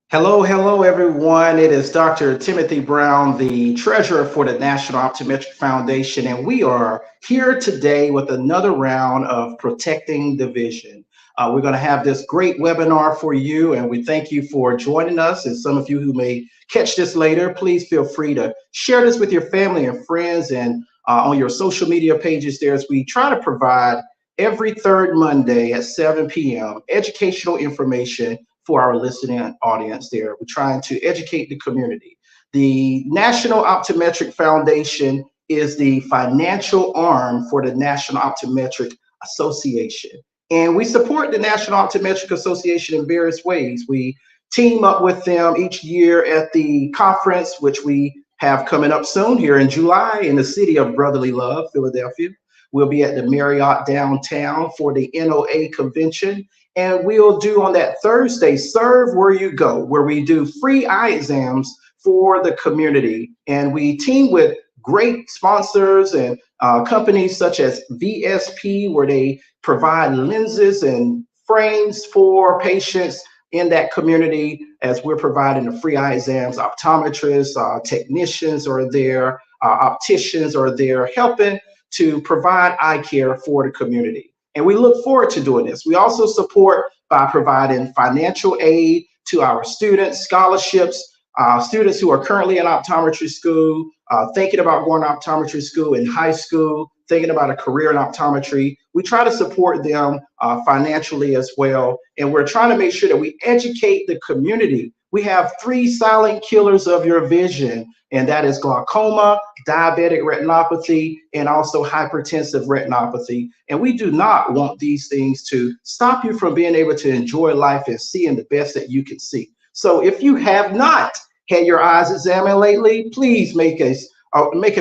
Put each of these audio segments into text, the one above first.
Hello, hello, everyone. It is Dr. Timothy Brown, the treasurer for the National Optometric Foundation, and we are here today with another round of Protecting the Vision. We're going to have this great webinar for you, and we thank you for joining us. And some of you who may catch this later, please feel free to share this with your family and friends and on your social media pages there as we try to provide every third Monday at 7 p.m. educational information for our listening audience there. We're trying to educate the community. The National Optometric Foundation is the financial arm for the National Optometric Association. And we support the National Optometric Association in various ways. We team up with them each year at the conference, which we have coming up soon here in July in the city of brotherly love, Philadelphia. We'll be at the Marriott downtown for the NOA convention. And we'll do on that Thursday, Serve Where You Go, where we do free eye exams for the community. And we team with great sponsors and companies such as VSP, where they provide lenses and frames for patients in that community as we're providing the free eye exams. Optometrists, technicians are there, opticians are there helping to provide eye care for the community. And we look forward to doing this. We also support by providing financial aid to our students, scholarships, students who are currently in optometry school, thinking about going to optometry school in high school, thinking about a career in optometry. We try to support them financially as well. And we're trying to make sure that we educate the community. We have 3 silent killers of your vision, and that is glaucoma, diabetic retinopathy, and also hypertensive retinopathy. And we do not want these things to stop you from being able to enjoy life and seeing the best that you can see. So if you have not had your eyes examined lately, please make an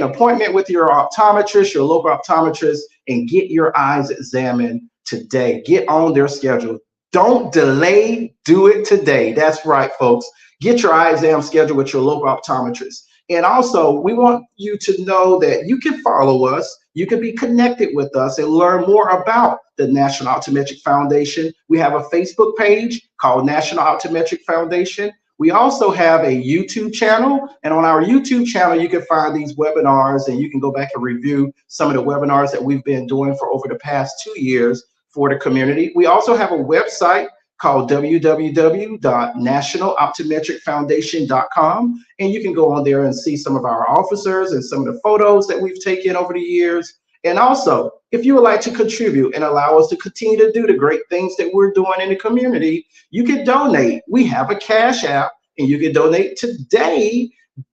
appointment with your optometrist, your local optometrist, and get your eyes examined today. Get on their schedule. Don't delay, do it today. That's right, folks. Get your eye exam scheduled with your local optometrist. And also, we want you to know that you can follow us, you can be connected with us and learn more about the National Optometric Foundation. We have a Facebook page called National Optometric Foundation. We also have a YouTube channel, and on our YouTube channel, you can find these webinars and you can go back and review some of the webinars that we've been doing for over the past 2 years for the community. We also have a website called www.nationaloptometricfoundation.com, and you can go on there and see some of our officers and some of the photos that we've taken over the years. And also, if you would like to contribute and allow us to continue to do the great things that we're doing in the community, you can donate. We have a Cash App, and you can donate today,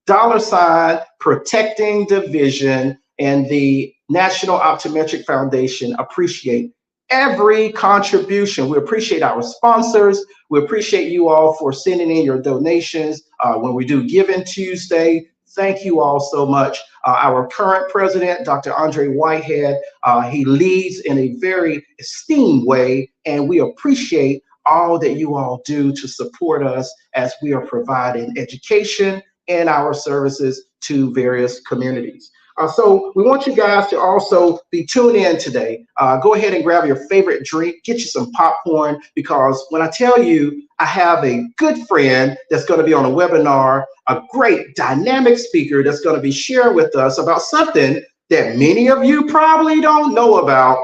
$ Protecting the Vision, and the National Optometric Foundation appreciate every contribution. We appreciate our sponsors. We appreciate you all for sending in your donations when we do Giving Tuesday. Thank you all so much. Our current president, Dr. Andre Whitehead, he leads in a very esteemed way, and we appreciate all that you all do to support us as we are providing education and our services to various communities. So we want you guys to also be tuned in today. Go ahead and grab your favorite drink, get you some popcorn, because when I tell you I have a good friend that's going to be on a webinar, a great dynamic speaker that's going to be sharing with us about something that many of you probably don't know about,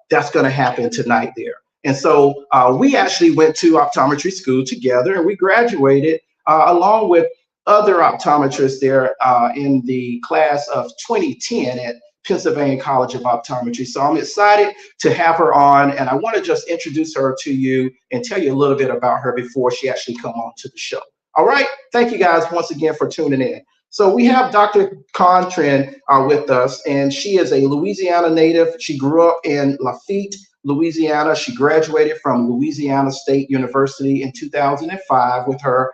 that's going to happen tonight there. And so we actually went to optometry school together, and we graduated along with other optometrists there in the class of 2010 at Pennsylvania College of Optometry. So I'm excited to have her on, and I want to just introduce her to you and tell you a little bit about her before she actually come on to the show. All right, thank you guys once again for tuning in. So we have Dr. Contrin with us, and she is a Louisiana native. She grew up in Lafitte, Louisiana. She graduated from Louisiana State University in 2005 with her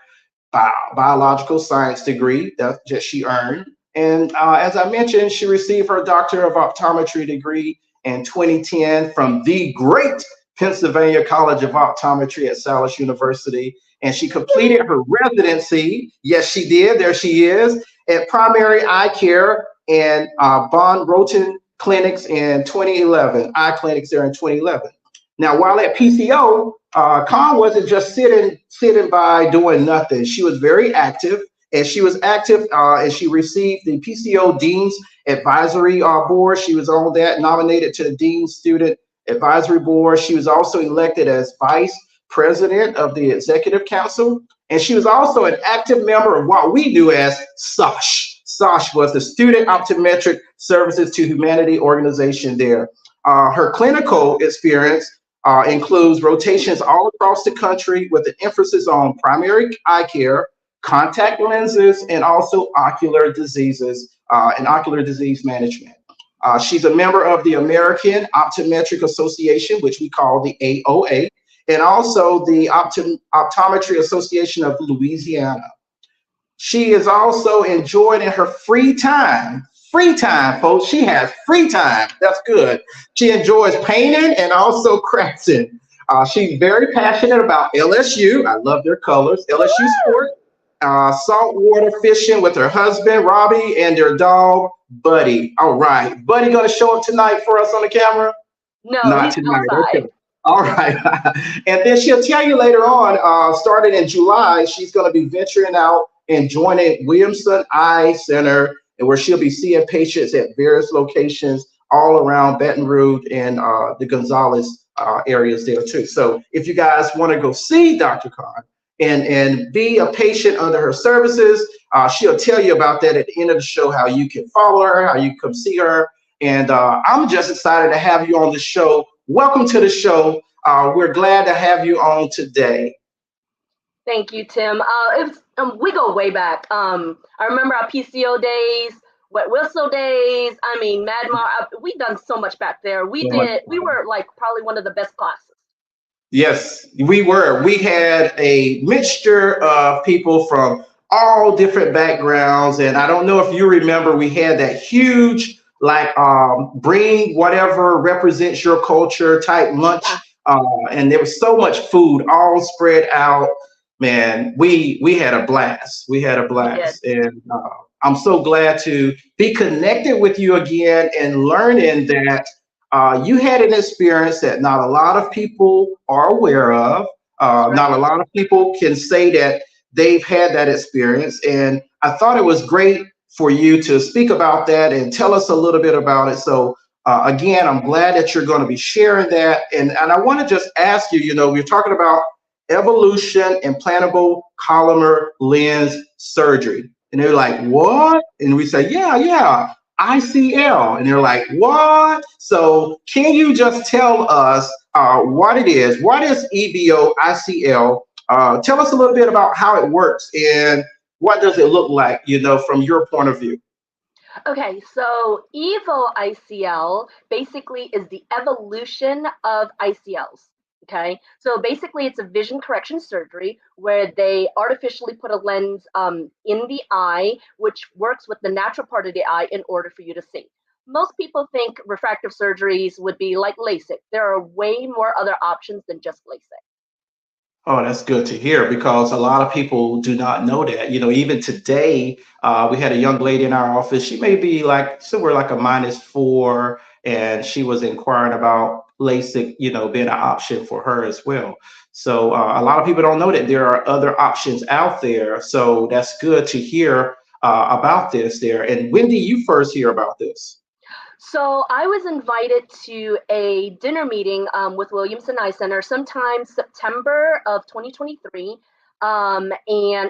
biological science degree that she earned. And as I mentioned, she received her Doctor of Optometry degree in 2010 from the great Pennsylvania College of Optometry at Salus University. And she completed her residency, yes, she did, there she is, at Primary Eye Care and Von Roten Clinics in 2011, eye clinics there in 2011. Now, while at PCO, Khan wasn't just sitting by doing nothing. She was very active, and she was active, and she received the PCO Dean's Advisory Board. She was on that, nominated to the Dean Student Advisory Board. She was also elected as Vice President of the Executive Council, and she was also an active member of what we knew as SOSH. SOSH was the Student Optometric Services to Humanity organization there. Her clinical experience includes rotations all across the country with an emphasis on primary eye care, contact lenses, and also ocular diseases and ocular disease management. She's a member of the American Optometric Association, which we call the AOA, and also the Optometry Association of Louisiana. She is also enjoyed in her free time. Free time, folks. She has free time. That's good. She enjoys painting and also crafting. She's very passionate about LSU. I love their colors. LSU sport, saltwater fishing with her husband, Robbie, and their dog, Buddy. All right. Buddy going to show up tonight for us on the camera? No, Not he's tonight. outside. Okay. All right. And then she'll tell you later on, starting in July, she's going to be venturing out and joining Williamson Eye Center, and where she'll be seeing patients at various locations all around Baton Rouge and the Gonzales areas there too. So if you guys want to go see Dr. Khan and be a patient under her services, she'll tell you about that at the end of the show, how you can follow her, how you can come see her. And I'm just excited to have you on the show. Welcome to the show. We're glad to have you on today. Thank you, Tim. We go way back. I remember our PCO days, wet whistle days. I mean, we done so much back there. We were like probably one of the best classes. Yes, we were. We had a mixture of people from all different backgrounds. And I don't know if you remember, we had that huge, like, bring whatever represents your culture type lunch. And there was so much food all spread out. Man, we had a blast. We had a blast. And I'm so glad to be connected with you again and learning that you had an experience that not a lot of people are aware of. Not a lot of people can say that they've had that experience. And I thought it was great for you to speak about that and tell us a little bit about it. So again, I'm glad that you're going to be sharing that. And I want to just ask you, we're talking about Evolution Implantable Collamer Lens surgery. And they're like, what? And we say, yeah, ICL. And they're like, what? So can you just tell us what it is? What is EVO ICL? Tell us a little bit about how it works and what does it look like, from your point of view? Okay, so EVO ICL basically is the evolution of ICLs. Okay, so basically it's a vision correction surgery where they artificially put a lens in the eye, which works with the natural part of the eye in order for you to see. Most people think refractive surgeries would be like LASIK. There are way more other options than just LASIK. Oh, that's good to hear, because a lot of people do not know that. Even today, we had a young lady in our office. She may be like somewhere like a -4, and she was inquiring about LASIK, being an option for her as well. So a lot of people don't know that there are other options out there. So that's good to hear about this there. And when did you first hear about this? So I was invited to a dinner meeting with Williamson Eye Center sometime September of 2023. And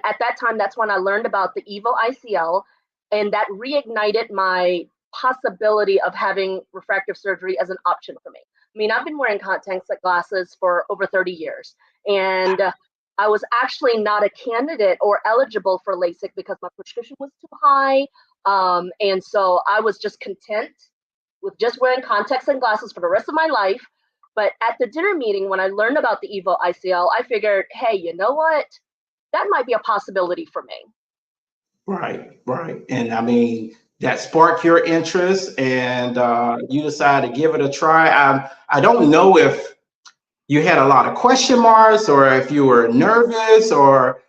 at that time, that's when I learned about the EVO ICL, and that reignited my possibility of having refractive surgery as an option for me. I mean, I've been wearing contact glasses for over 30 years, and I was actually not a candidate or eligible for LASIK because my prescription was too high. And so I was just content with just wearing contacts and glasses for the rest of my life. But at the dinner meeting, when I learned about the EVO ICL, I figured, hey, you know what? That might be a possibility for me. Right. And I mean, that sparked your interest and you decided to give it a try. I don't know if you had a lot of question marks or if you were nervous, or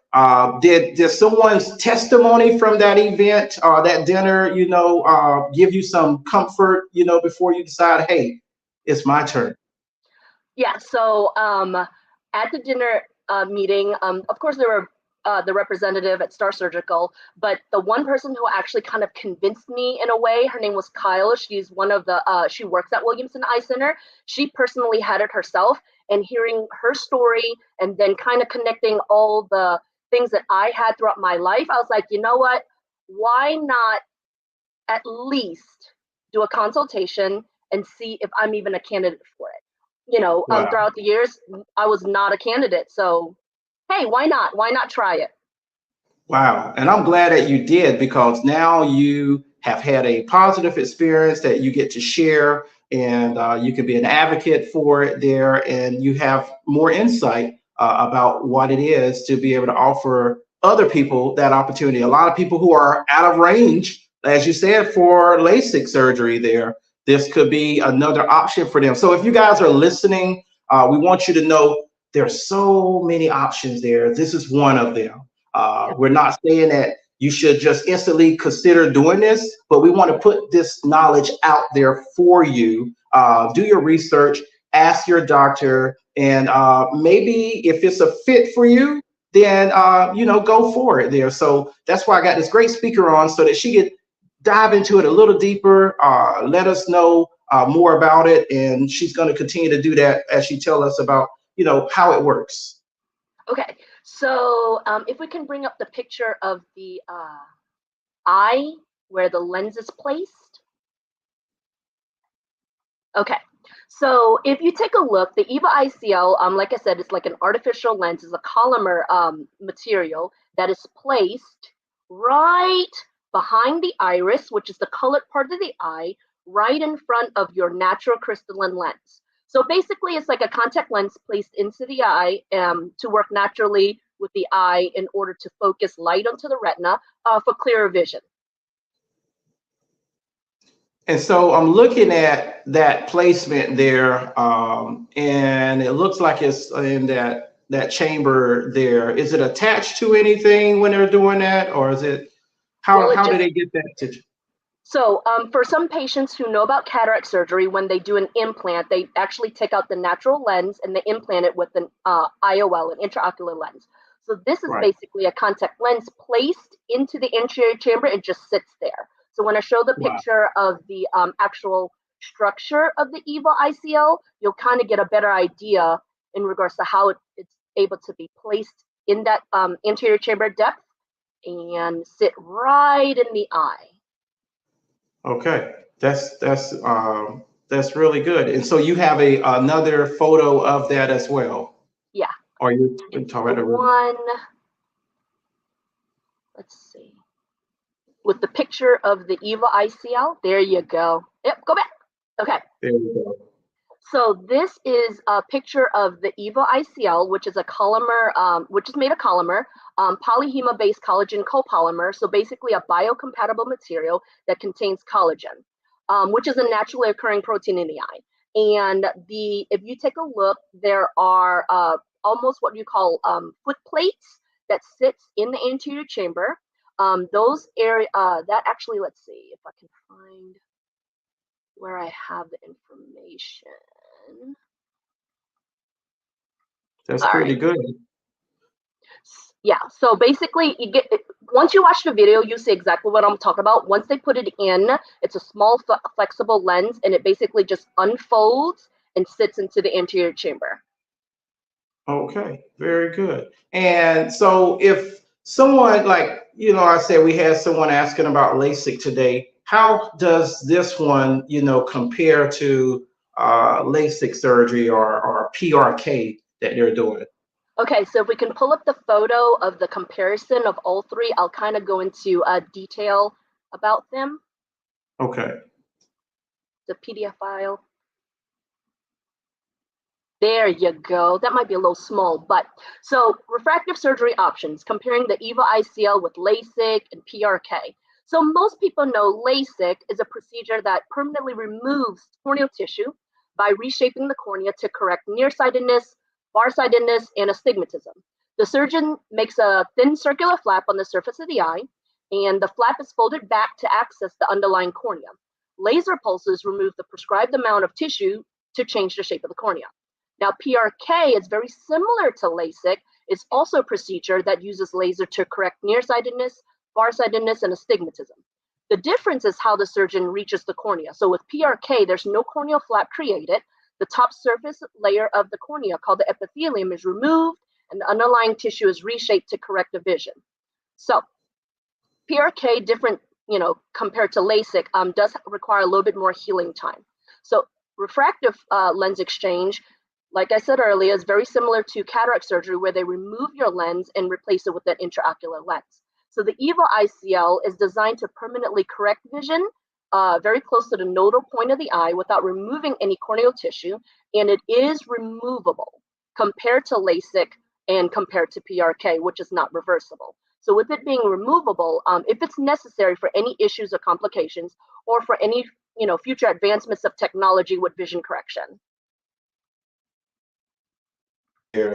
did someone's testimony from that event or that dinner, give you some comfort, before you decide, hey, it's my turn? Yeah, so at the dinner meeting, of course, there were the representative at Star Surgical, but the one person who actually kind of convinced me in a way, her name was Kyle. She's one of the, she works at Williamson Eye Center. She personally had it herself, and hearing her story and then kind of connecting all the things that I had throughout my life, I was like, you know what? Why not at least do a consultation and see if I'm even a candidate for it? You know, Wow. throughout the years, I was not a candidate. So, hey, why not? Why not try it? Wow. And I'm glad that you did, because now you have had a positive experience that you get to share, and you can be an advocate for it there, and you have more insight about what it is to be able to offer other people that opportunity. A lot of people who are out of range, as you said, for LASIK surgery there, this could be another option for them. So if you guys are listening, we want you to know there's so many options there. This is one of them. We're not saying that you should just instantly consider doing this, but we want to put this knowledge out there for you. Do your research, ask your doctor, and maybe if it's a fit for you, then go for it there. So that's why I got this great speaker on, so that she could dive into it a little deeper, let us know more about it, and she's going to continue to do that as she tells us about how it works. Okay, so if we can bring up the picture of the eye where the lens is placed. Okay, so if you take a look, the EVA ICL, like I said, it's like an artificial lens. It's a Collamer material that is placed right behind the iris, which is the colored part of the eye, right in front of your natural crystalline lens. So basically, it's like a contact lens placed into the eye to work naturally with the eye in order to focus light onto the retina for clearer vision. And so I'm looking at that placement there, and it looks like it's in that chamber there. Is it attached to anything when they're doing that, or is it how do they get that to? So for some patients who know about cataract surgery, when they do an implant, they actually take out the natural lens and they implant it with an IOL, an intraocular lens. So this is basically a contact lens placed into the anterior chamber. It just sits there. So when I show the picture of the actual structure of the EVA ICL, you'll kind of get a better idea in regards to how it's able to be placed in that anterior chamber depth and sit right in the eye. Okay, that's really good. And so you have another photo of that as well. Yeah. Are you talking about one? Let's see. With the picture of the EVA ICL. There you go. Yep, go back. Okay. There you go. So this is a picture of the EVA ICL, which is a Collamer, which is made of Collamer, polyhema-based collagen copolymer. So basically a biocompatible material that contains collagen, which is a naturally occurring protein in the eye. And if you take a look, there are almost what you call foot plates that sits in the anterior chamber. Those area that actually, let's see if I can find where I have the information. That's pretty good. Yeah, so basically you get, once you watch the video, you see exactly what I'm talking about. Once they put it in, it's a small flexible lens, and it basically just unfolds and sits into the anterior chamber. Okay, very good. And so if someone, like, I said we had someone asking about LASIK today, how does this one, compare to LASIK surgery or PRK that they're doing? Okay, so if we can pull up the photo of the comparison of all three, I'll kind of go into detail about them. Okay. The PDF file. There you go. That might be a little small, but so refractive surgery options, comparing the EVA ICL with LASIK and PRK. So most people know LASIK is a procedure that permanently removes corneal tissue by reshaping the cornea to correct nearsightedness, farsightedness, and astigmatism. The surgeon makes a thin circular flap on the surface of the eye, and the flap is folded back to access the underlying cornea. Laser pulses remove the prescribed amount of tissue to change the shape of the cornea. Now, PRK is very similar to LASIK. It's also a procedure that uses laser to correct nearsightedness, farsightedness, and astigmatism. The difference is how the surgeon reaches the cornea. So with PRK, there's no corneal flap created. The top surface layer of the cornea, called the epithelium, is removed, and the underlying tissue is reshaped to correct the vision. So PRK, different, compared to LASIK, does require a little bit more healing time. So refractive lens exchange, like I said earlier, is very similar to cataract surgery, where they remove your lens and replace it with an intraocular lens. So the EVO ICL is designed to permanently correct vision very close to the nodal point of the eye without removing any corneal tissue, and it is removable compared to LASIK and compared to PRK, which is not reversible. So with it being removable, if it's necessary for any issues or complications, or for any future advancements of technology with vision correction.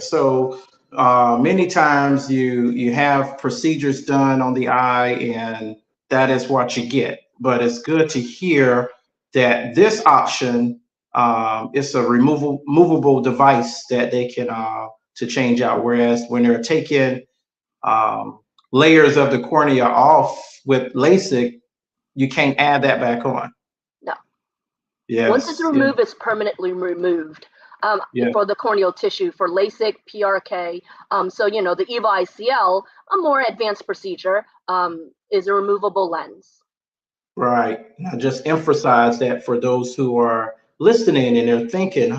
So many times you have procedures done on the eye, and that is what you get. But it's good to hear that this option is a movable device that they can to change out. Whereas when they're taking layers of the cornea off with LASIK, you can't add that back on. No. Yes. Once it's removed, it's permanently removed. For the corneal tissue, for LASIK, PRK. So, the EVO ICL, a more advanced procedure, is a removable lens. Right. Now, just emphasize that for those who are listening and they're thinking,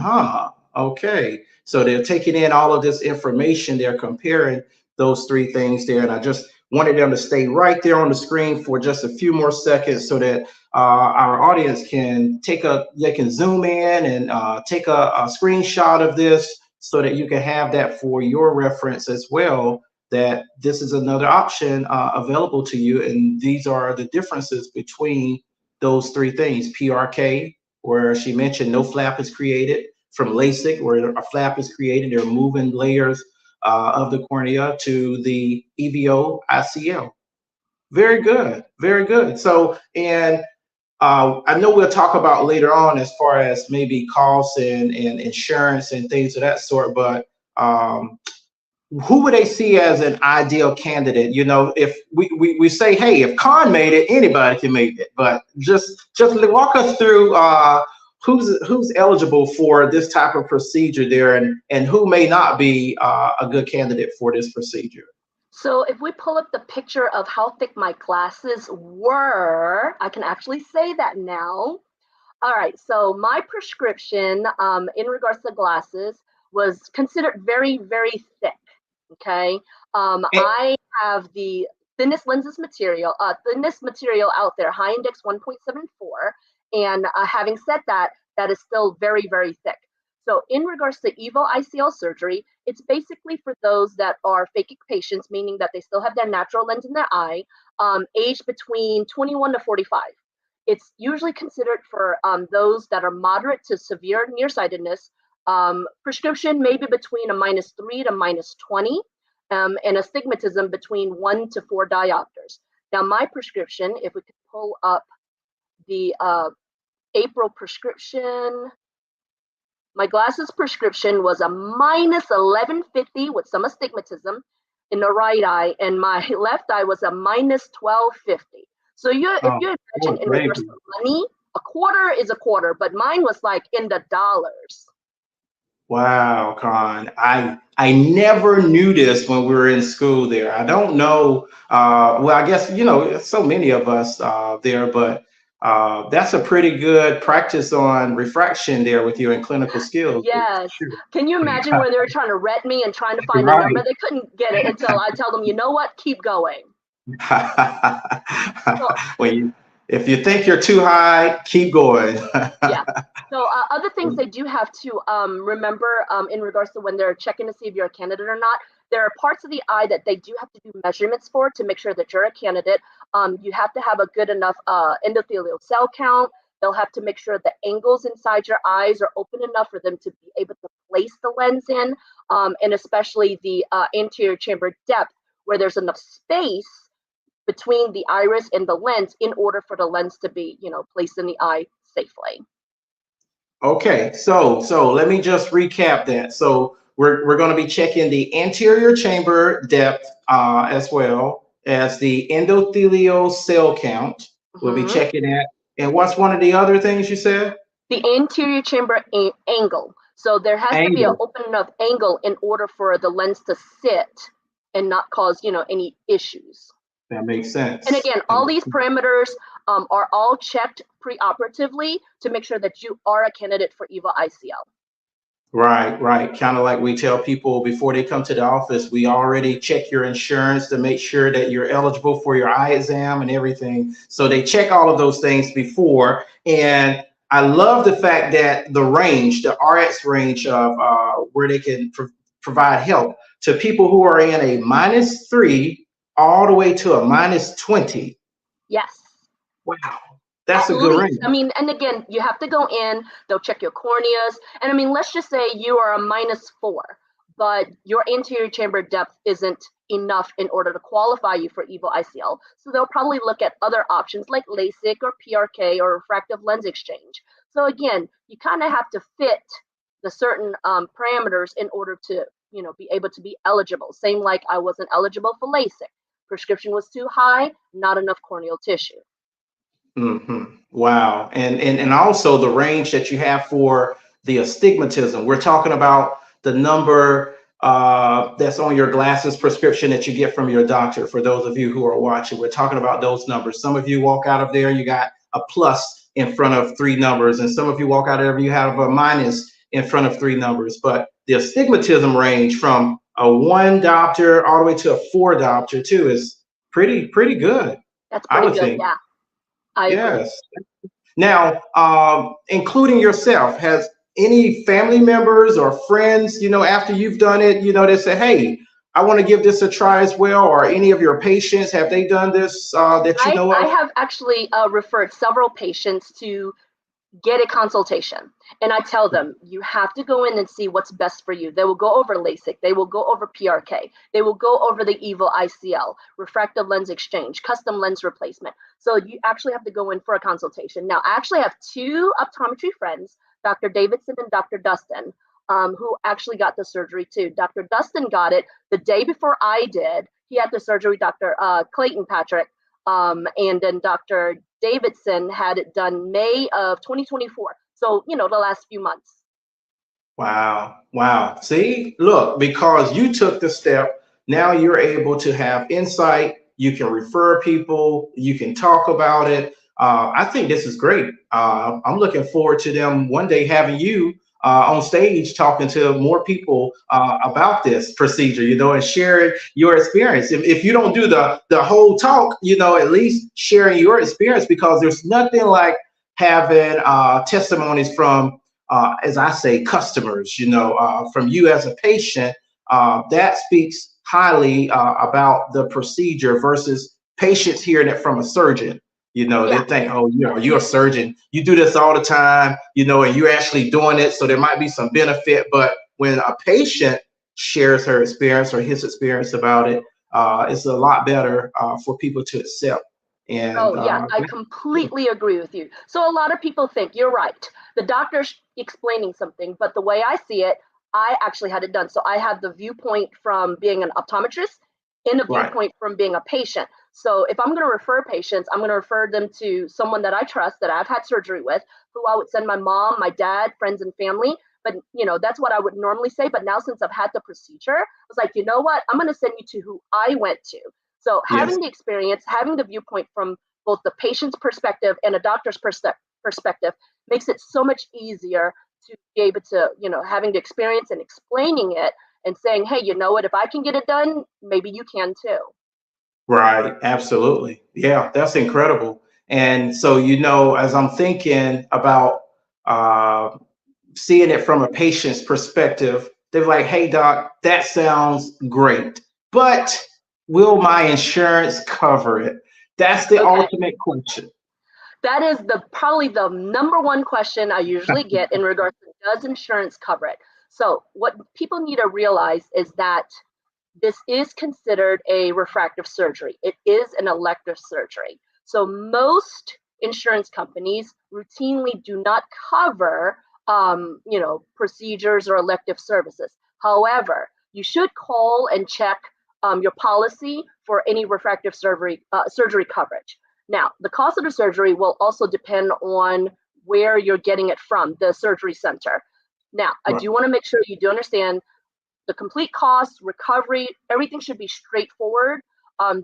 okay. So they're taking in all of this information, they're comparing those three things there. And I just wanted them to stay right there on the screen for just a few more seconds so that our audience can they can zoom in and take a screenshot of this so that you can have that for your reference as well, that this is another option available to you. And these are the differences between those three things. PRK, where she mentioned no flap is created, from LASIK, where a flap is created, they're moving layers of the cornea, to the EVO ICL. Very good, very good. So, and I know we'll talk about later on as far as maybe costs and insurance and things of that sort, but who would they see as an ideal candidate? If we say, hey, if Khan made it, anybody can make it, but just walk us through who's eligible for this type of procedure there, and who may not be a good candidate for this procedure. So if we pull up the picture of how thick my glasses were, I can actually say that now. All right, so my prescription in regards to glasses was considered very, very thick. Okay, I have the thinnest material out there, high index 1.74, and having said that, that is still very, very thick. So in regards to EVO ICL surgery, it's basically for those that are phakic patients, meaning that they still have their natural lens in their eye, aged between 21 to 45. It's usually considered for those that are moderate to severe nearsightedness. Prescription maybe between a -3 to -20, and astigmatism between 1 to 4 diopters. Now, my prescription, if we could pull up the April prescription, my glasses prescription was a -1150 with some astigmatism in the right eye, and my left eye was a -1250. So if you imagine in regards to money, a quarter is a quarter, but mine was like in the dollars. Wow, Khan. I never knew this when we were in school there. I don't know. Well, I guess, so many of us there, but that's a pretty good practice on refraction there with you in clinical skills. Yes. Sure. Can you imagine where they were trying to ret me and trying to find the number? They couldn't get it until I tell them, you know what, keep going. If you think you're too high, keep going. Yeah. So other things they do have to remember in regards to when they're checking to see if you're a candidate or not, there are parts of the eye that they do have to do measurements for to make sure that you're a candidate. You have to have a good enough endothelial cell count. They'll have to make sure the angles inside your eyes are open enough for them to be able to place the lens in, and especially the anterior chamber depth, where there's enough space between the iris and the lens in order for the lens to be, placed in the eye safely. Okay, so let me just recap that. So we're going to be checking the anterior chamber depth as well as the endothelial cell count. We'll be Mhm. checking that. And what's one of the other things you said? The anterior chamber angle. So there has to be an Angle. open enough angle in order for the lens to sit and not cause, any issues. That makes And sense. again, all these parameters are all checked preoperatively to make sure that you are a candidate for EVO ICL. Right, right. Kind of like we tell people before they come to the office, we already check your insurance to make sure that you're eligible for your eye exam and everything. So they check all of those things before. And I love the fact that the range, the RX range of where they can provide help to people who are in a -3 all the way to a -20. Yes. Wow, that's At a good least. I range. mean, and again, you have to go in, they'll check your corneas. And I mean, let's just say you are a -4, but your anterior chamber depth isn't enough in order to qualify you for EVO ICL. So they'll probably look at other options like LASIK or PRK or refractive lens exchange. So again, you kind of have to fit the certain parameters in order to, be able to be eligible. Same like I wasn't eligible for LASIK. Prescription was too high, not enough corneal tissue. Hmm. Wow. And also the range that you have for the astigmatism. We're talking about the number that's on your glasses prescription that you get from your doctor. For those of you who are watching, we're talking about those numbers. Some of you walk out of there, you got a plus in front of three numbers, and some of you walk out of there, you have a minus in front of three numbers. But the astigmatism range from a one diopter all the way to a four diopter too is pretty good, That's I pretty would good. think. Yeah, I agree. Yes. Now, including yourself, has any family members or friends, after you've done it, they say, "Hey, I want to give this a try as well," or any of your patients, have they done this that you know I of? have actually referred several patients to get a consultation. And I tell them, you have to go in and see what's best for you. They will go over LASIK, they will go over PRK, they will go over the EVO ICL, refractive lens exchange, custom lens replacement. So you actually have to go in for a consultation. Now, I actually have two optometry friends, Dr. Davidson and Dr. Dustin, who actually got the surgery too. Dr. Dustin got it the day before I did. He had the surgery, Dr. Clayton Patrick, and then Dr. Davidson had it done May of 2024. So, the last few months. Wow. Wow. See, look, because you took the step, now you're able to have insight. You can refer people, you can talk about it. I think this is great. I'm looking forward to them one day having you on stage talking to more people about this procedure, and sharing your experience. If you don't do the whole talk, at least sharing your experience, because there's nothing like having testimonies from as I say, customers, from you as a patient, that speaks highly about the procedure versus patients hearing it from a surgeon. They Yeah. think, oh, you're a surgeon. You do this all the time, and you're actually doing it. So there might be some benefit. But when a patient shares her experience or his experience about it, it's a lot better for people to accept. And Oh, yeah, I completely agree with you. So a lot of people think you're right. The doctor's explaining something, but the way I see it, I actually had it done. So I have the viewpoint from being an optometrist and a right. viewpoint from being a patient. So if I'm going to refer patients, I'm going to refer them to someone that I trust, that I've had surgery with, who I would send my mom, my dad, friends, and family. But that's what I would normally say. But now since I've had the procedure, I was like, you know what? I'm going to send you to who I went to. So Yes. having the experience, having the viewpoint from both the patient's perspective and a doctor's perspective makes it so much easier to be able to, having the experience and explaining it and saying, hey, you know what, if I can get it done, maybe you can too. Right, absolutely. Yeah, that's incredible. And so, as I'm thinking about uh, seeing it from a patient's perspective, they're like, hey, doc, that sounds great, but will my insurance cover it? That's the Okay. ultimate question. That is probably the number one question I usually get in regards to, does insurance cover it? So what people need to realize is that this is considered a refractive surgery. It is an elective surgery. So most insurance companies routinely do not cover procedures or elective services. However, you should call and check your policy for any refractive surgery coverage. Now, the cost of the surgery will also depend on where you're getting it from, the surgery center. Now, I do want to make sure you do understand the complete cost, recovery, everything should be straightforward.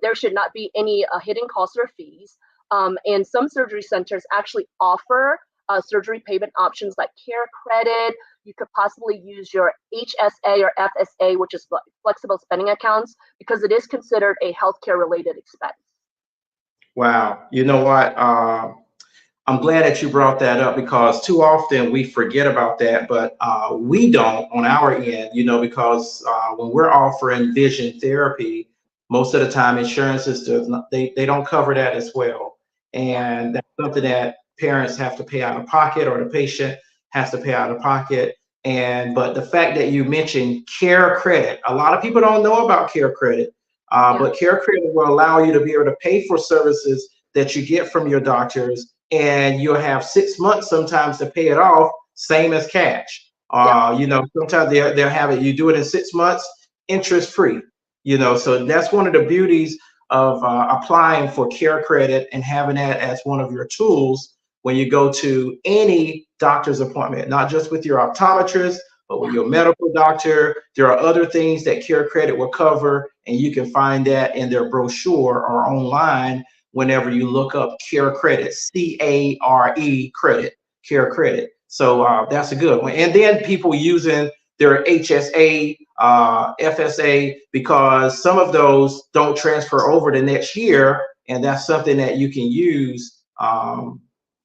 There should not be any hidden costs or fees. And some surgery centers actually offer surgery payment options like care credit. You could possibly use your HSA or FSA, which is flexible spending accounts, because it is considered a healthcare related expense. Wow. You know what? I'm glad that you brought that up, because too often we forget about that, but we don't on our end, because when we're offering vision therapy, most of the time insurances they don't cover that as well. And that's something that parents have to pay out of pocket, or the patient has to pay out of pocket. But the fact that you mentioned care credit, a lot of people don't know about care credit, but care credit will allow you to be able to pay for services that you get from your doctors, and you'll have 6 months sometimes to pay it off, same as cash. Sometimes they'll have it, you do it in 6 months, interest free. So that's one of the beauties of applying for care credit and having that as one of your tools when you go to any doctor's appointment, not just with your optometrist, but with your medical doctor. There are other things that care credit will cover, and you can find that in their brochure or online whenever you look up care credit, CARE credit, care credit. So that's a good one. And then people using their HSA, FSA, because some of those don't transfer over the next year, and that's something that you can use,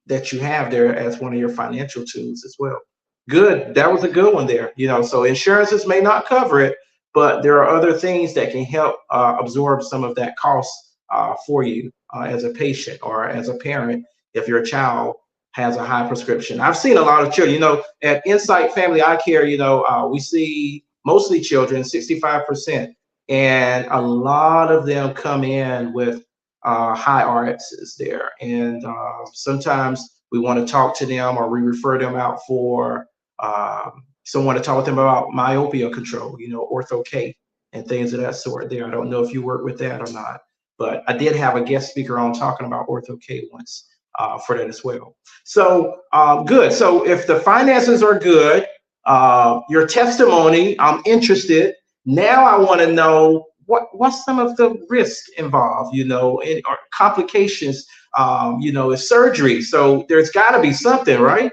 that you have there as one of your financial tools as well. Good. That was a good one there. So insurances may not cover it, but there are other things that can help absorb some of that cost for you as a patient or as a parent if your child has a high prescription. I've seen a lot of children, at Insight Family Eye Care, we see mostly children, 65%, and a lot of them come in with high RXs there. And sometimes we want to talk to them, or we refer them out for someone to talk with them about myopia control, Ortho-K and things of that sort there. I don't know if you work with that or not, but I did have a guest speaker on talking about Ortho-K once for that as well. So good. So if the finances are good, your testimony, I'm interested. Now I want to know what's some of the risks involved, or complications, is surgery. So there's got to be something, right?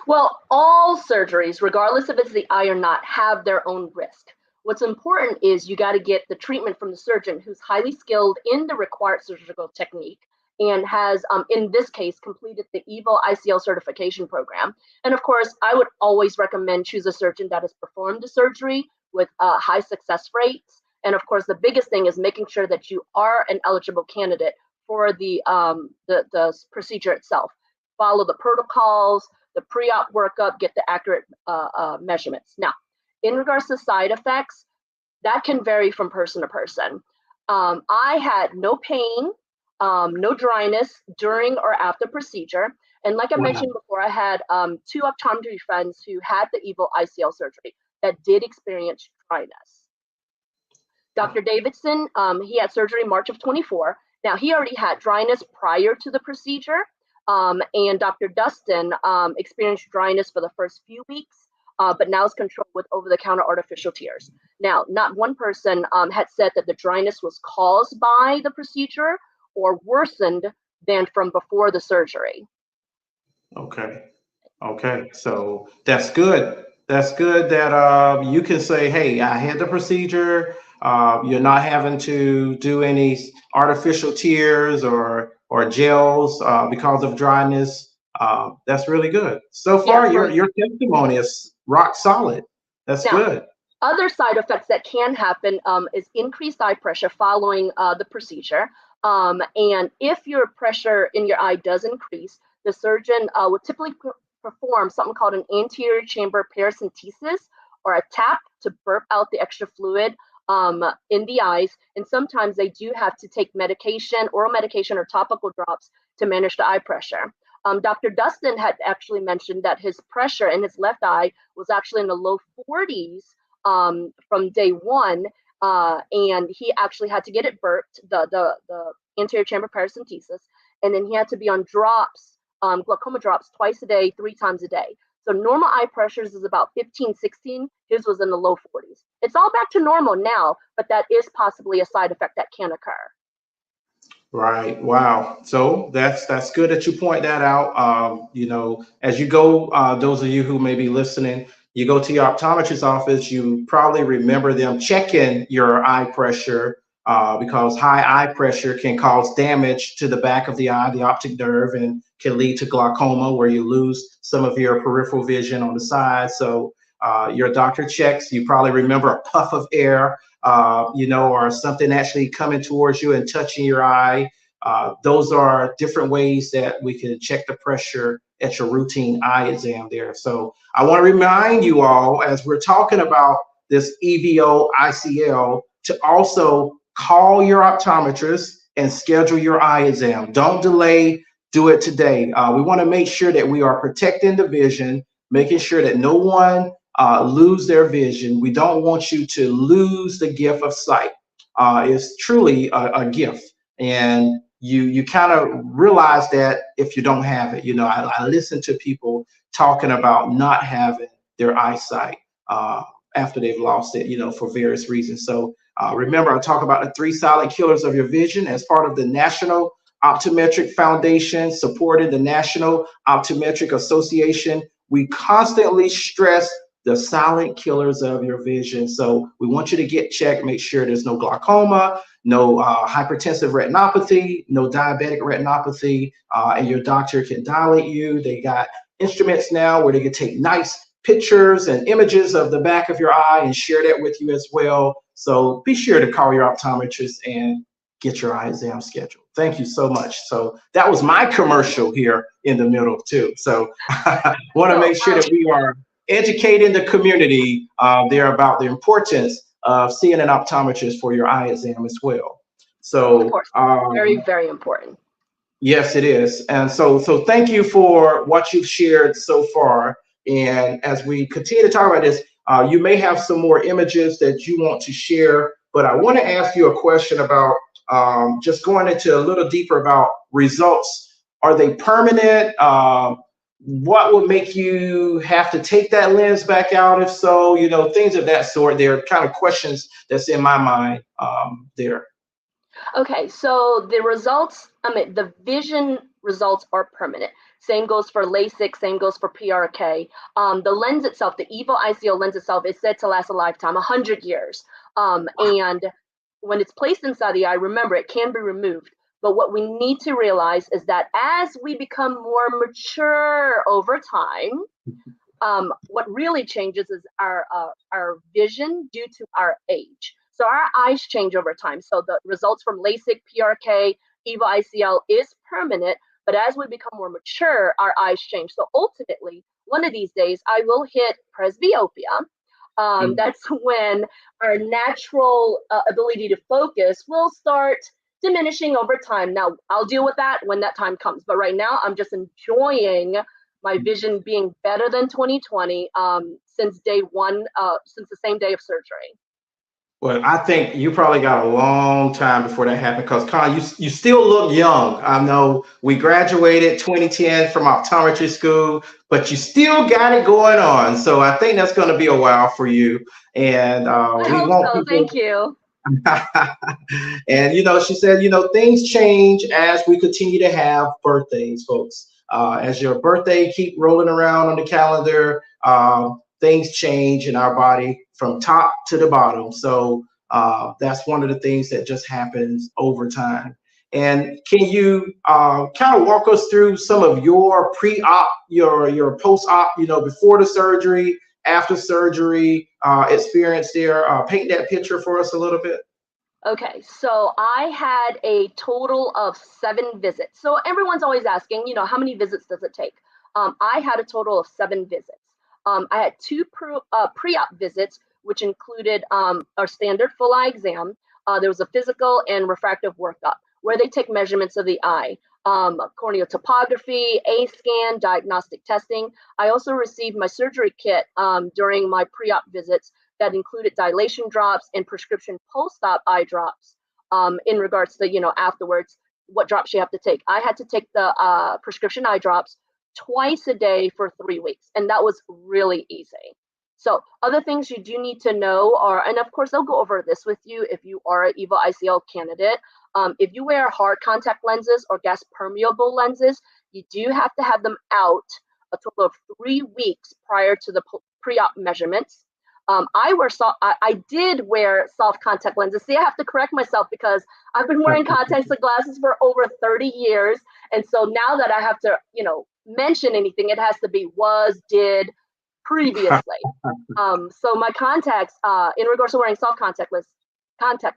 Well, all surgeries, regardless if it's the eye or not, have their own risk. What's important is you got to get the treatment from the surgeon who's highly skilled in the required surgical technique and has, in this case, completed the EVO ICL certification program. And of course, I would always recommend choose a surgeon that has performed the surgery with high success rates. And of course, the biggest thing is making sure that you are an eligible candidate for the procedure itself. Follow the protocols, the pre-op workup, get the accurate measurements. Now, in regards to side effects, that can vary from person to person. I had no pain, no dryness during or after procedure. And like I mentioned before, I had 2 optometry friends who had the EVO ICL surgery that did experience dryness. Dr. Davidson, he had surgery March of 24. Now, he already had dryness prior to the procedure. And Dr. Dustin experienced dryness for the first few weeks, but now is controlled with over-the-counter artificial tears. Now, not one person had said that the dryness was caused by the procedure or worsened than from before the surgery. Okay. So that's good. That's good that you can say, hey, I had the procedure. You're not having to do any artificial tears or gels because of dryness. That's really good. So far, your testimony is rock solid. That's good. Other side effects that can happen is increased eye pressure following the procedure. And if your pressure in your eye does increase, the surgeon would typically perform something called an anterior chamber paracentesis, or a tap to burp out the extra fluid in the eyes. And sometimes they do have to take medication, oral medication or topical drops to manage the eye pressure. Dr. Dustin had actually mentioned that his pressure in his left eye was actually in the low 40s from day one, and he actually had to get it burped, the anterior chamber paracentesis, and then he had to be on drops, glaucoma drops twice a day, 3 times a day. So normal eye pressures is about 15, 16. His was in the low 40s. It's all back to normal now, but that is possibly a side effect that can occur. Right. Wow. So that's good that you point that out. You know, as you go, those of you who may be listening, you go to your optometrist's office, you probably remember them checking your eye pressure because high eye pressure can cause damage to the back of the eye, the optic nerve, and can lead to glaucoma where you lose some of your peripheral vision on the side. So your doctor checks, you probably remember a puff of air, you know, or something actually coming towards you and touching your eye. Those are different ways that we can check the pressure at your routine eye exam there. So I want to remind you all, as we're talking about this EVO ICL, to also call your optometrist and schedule your eye exam. Don't delay, do it today. We want to make sure that we are protecting the vision, making sure that no one lose their vision. We don't want you to lose the gift of sight. It's truly a gift, and you kind of realize that if you don't have it. You know, I listen to people talking about not having their eyesight after they've lost it, you know, for various reasons. So remember, I talk about the 3 silent killers of your vision as part of the National Optometric Foundation, supporting the National Optometric Association. We constantly stress the silent killers of your vision. So we want you to get checked, make sure there's no glaucoma, no hypertensive retinopathy, no diabetic retinopathy, and your doctor can dilate you. They got instruments now where they can take nice pictures and images of the back of your eye and share that with you as well. So be sure to call your optometrist and get your eye exam scheduled. Thank you so much. So that was my commercial here in the middle too. So I want to make sure that we are educating the community there about the importance of seeing an optometrist for your eye exam as well. So of course, very, very important. Yes, it is. And so thank you for what you've shared so far. And as we continue to talk about this, you may have some more images that you want to share, but I want to ask you a question about just going into a little deeper about results. Are they permanent? What would make you have to take that lens back out? If so, you know, things of that sort. They're kind of questions that's in my mind there. Okay, so the results, the vision results are permanent. Same goes for LASIK, same goes for PRK. The lens itself, the EVO ICL lens itself, is said to last a lifetime, 100 years. And when it's placed inside the eye, remember, it can be removed. But what we need to realize is that as we become more mature over time, what really changes is our vision due to our age. So our eyes change over time. So the results from LASIK, PRK, EVO ICL is permanent, but as we become more mature, our eyes change. So ultimately, one of these days, I will hit presbyopia. That's when our natural ability to focus will start diminishing over time. Now, I'll deal with that when that time comes. But right now, I'm just enjoying my vision being better than 20/20 since day one, since the same day of surgery. Well, I think you probably got a long time before that happened because, Con, you still look young. I know we graduated 2010 from optometry school, but you still got it going on. So I think that's going to be a while for you. And I we hope want so. people. Thank you. And, you know, she said, you know, things change as we continue to have birthdays, folks. As your birthday keep rolling around on the calendar, things change in our body from top to the bottom. So that's one of the things that just happens over time. And can you kind of walk us through some of your pre-op, your post-op, you know, before the surgery, after surgery experience there? Paint that picture for us a little bit. Okay, so I had a total of 7 visits. So everyone's always asking, you know, how many visits does it take? I had a total of 7 visits. I had 2 pre-op visits, which included our standard full eye exam. There was a physical and refractive workup where they take measurements of the eye. corneal topography, A scan, diagnostic testing. I also received my surgery kit during my pre-op visits that included dilation drops and prescription post-op eye drops in regards to, afterwards, what drops you have to take. I had to take the prescription eye drops twice a day for 3 weeks, and that was really easy. So other things you do need to know are, and of course, I'll go over this with you if you are an EVO ICL candidate. If you wear hard contact lenses or gas permeable lenses, you do have to have them out a total of 3 weeks prior to the pre-op measurements. I did wear soft contact lenses. See, I have to correct myself because I've been wearing contacts and glasses for over 30 years. And so now that I have to, mention anything, it has to be was, did, previously. So my contacts, in regards to wearing soft contact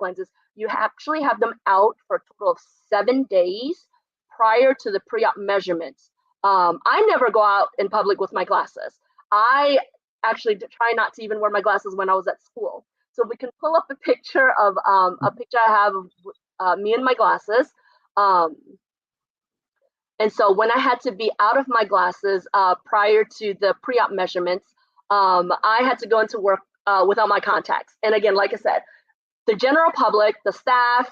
lenses, you actually have them out for a total of 7 days prior to the pre-op measurements. I never go out in public with my glasses. I actually try not to even wear my glasses when I was at school. So we can pull up a picture of a picture I have of me and my glasses. And so when I had to be out of my glasses prior to the pre-op measurements, I had to go into work without my contacts. And again, like I said, the general public, the staff,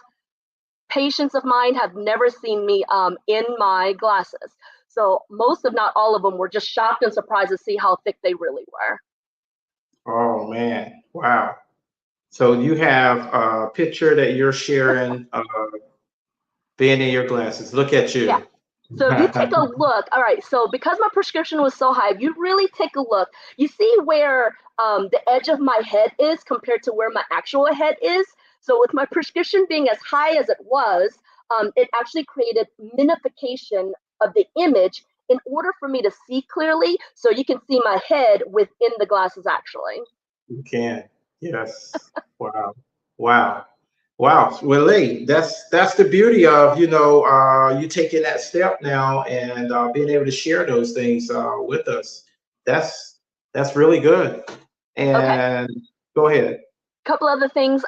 patients of mine have never seen me in my glasses. So most, if not all of them, were just shocked and surprised to see how thick they really were. Oh man, wow. So you have a picture that you're sharing being in your glasses. Look at you. Yeah. So if you take a look, all right, so because my prescription was so high, if you really take a look, you see where the edge of my head is compared to where my actual head is. So with my prescription being as high as it was, it actually created minification of the image in order for me to see clearly, so you can see my head within the glasses actually. You can. Yes. Wow. Wow. Wow. Well, Lee, that's the beauty of, you taking that step now and being able to share those things with us. That's really good. Okay. And go ahead. Couple other things.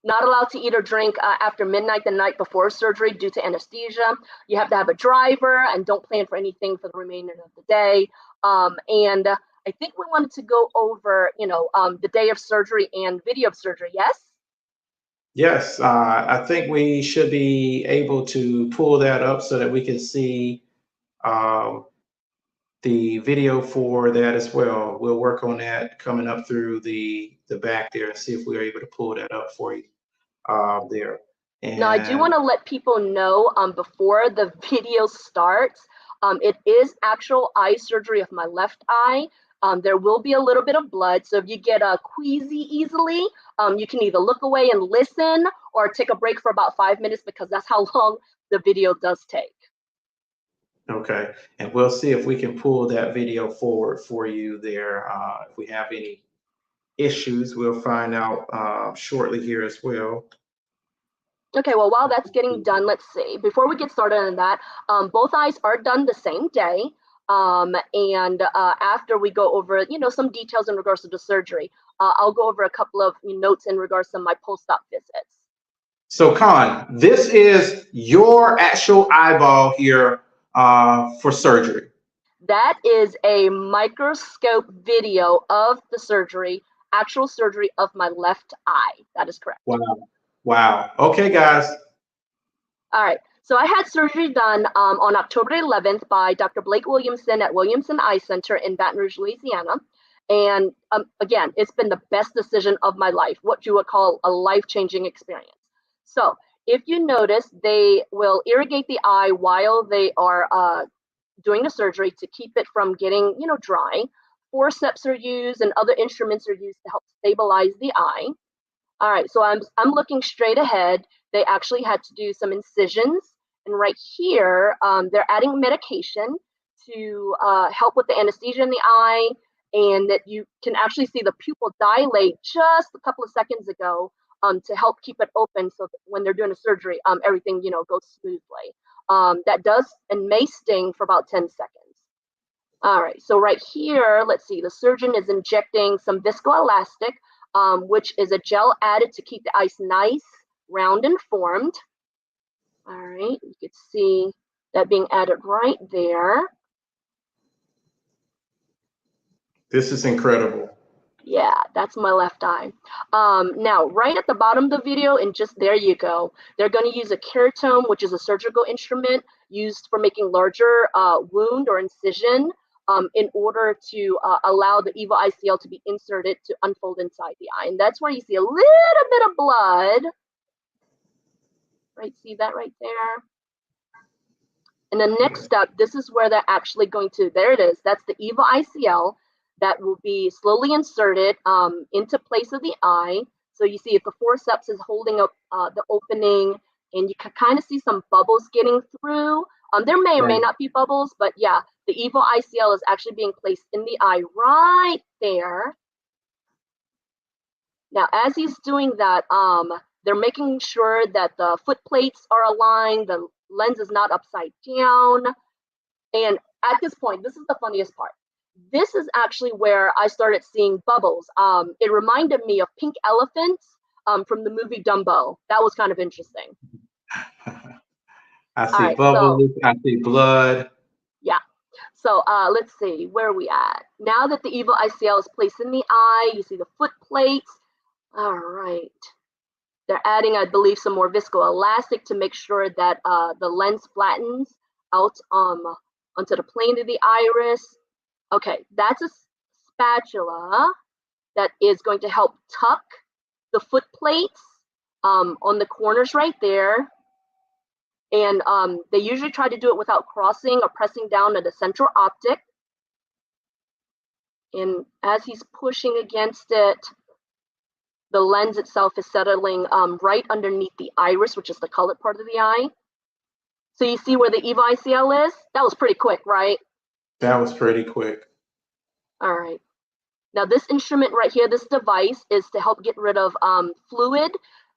Not allowed to eat or drink after midnight the night before surgery due to anesthesia. You have to have a driver and don't plan for anything for the remainder of the day. And I think we wanted to go over, the day of surgery and video of surgery. Yes? Yes, I think we should be able to pull that up so that we can see um, the video for that as well. We'll work on that coming up through the back there and see if we're able to pull that up for you there. Now, I do And want to let people know before the video starts, it is actual eye surgery of my left eye. There will be a little bit of blood. So if you get queasy easily, you can either look away and listen or take a break for about 5 minutes because that's how long the video does take. okay, and we'll see if we can pull that video forward for you there. If we have any issues, we'll find out shortly here as well. Okay, well, while that's getting done, let's see. Before we get started on that, both eyes are done the same day. And after we go over, some details in regards to the surgery, I'll go over a couple of notes in regards to my post-op visits. So, Con, this is your actual eyeball here for surgery. That is a microscope video of the surgery, actual surgery of my left eye. That is correct. Wow. Wow. Okay, guys. All right. So I had surgery done on October 11th by Dr. Blake Williamson at Williamson Eye Center in Baton Rouge, Louisiana. And again, it's been the best decision of my life, what you would call a life-changing experience. So if you notice, they will irrigate the eye while they are doing the surgery to keep it from getting, dry. Forceps are used and other instruments are used to help stabilize the eye. All right, so I'm looking straight ahead. They actually had to do some incisions. And right here, they're adding medication to help with the anesthesia in the eye, and that you can actually see the pupil dilate just a couple of seconds ago to help keep it open so that when they're doing a surgery, everything, goes smoothly. That does and may sting for about 10 seconds. All right, so right here, let's see, the surgeon is injecting some viscoelastic, which is a gel added to keep the ice nice, round, and formed. All right, you can see, That being added right there. This is incredible. Yeah, that's my left eye. Now, right at the bottom of the video, and just there you go, they're going to use a keratome, which is a surgical instrument used for making larger wound or incision in order to allow the EVO ICL to be inserted to unfold inside the eye. And that's where you see a little bit of blood. Right, see that right there? And the next step, this is where they're actually going to, there it is, that's the EVO ICL that will be slowly inserted into place of the eye. So you see if the forceps is holding up the opening, and you can kind of see some bubbles getting through. There may or may not be bubbles, but yeah, the EVO ICL is actually being placed in the eye right there. Now, as he's doing that, they're making sure that the foot plates are aligned, the lens is not upside down. And at this point, this is the funniest part. This is actually where I started seeing bubbles. It reminded me of pink elephants from the movie Dumbo. That was kind of interesting. I see bubbles, so, I see blood. Yeah. So let's see, where are we at? Now that the EVO ICL is placed in the eye, you see the foot plates. All right. They're adding, I believe, some more viscoelastic to make sure that the lens flattens out onto the plane of the iris. Okay, that's a spatula that is going to help tuck the foot plates on the corners right there. And they usually try to do it without crossing or pressing down at the central optic. And as he's pushing against it, the lens itself is settling right underneath the iris, which is the colored part of the eye. So you see where the EVO ICL is? That was pretty quick, right? That was pretty quick. All right. Now this instrument right here, this device is to help get rid of fluid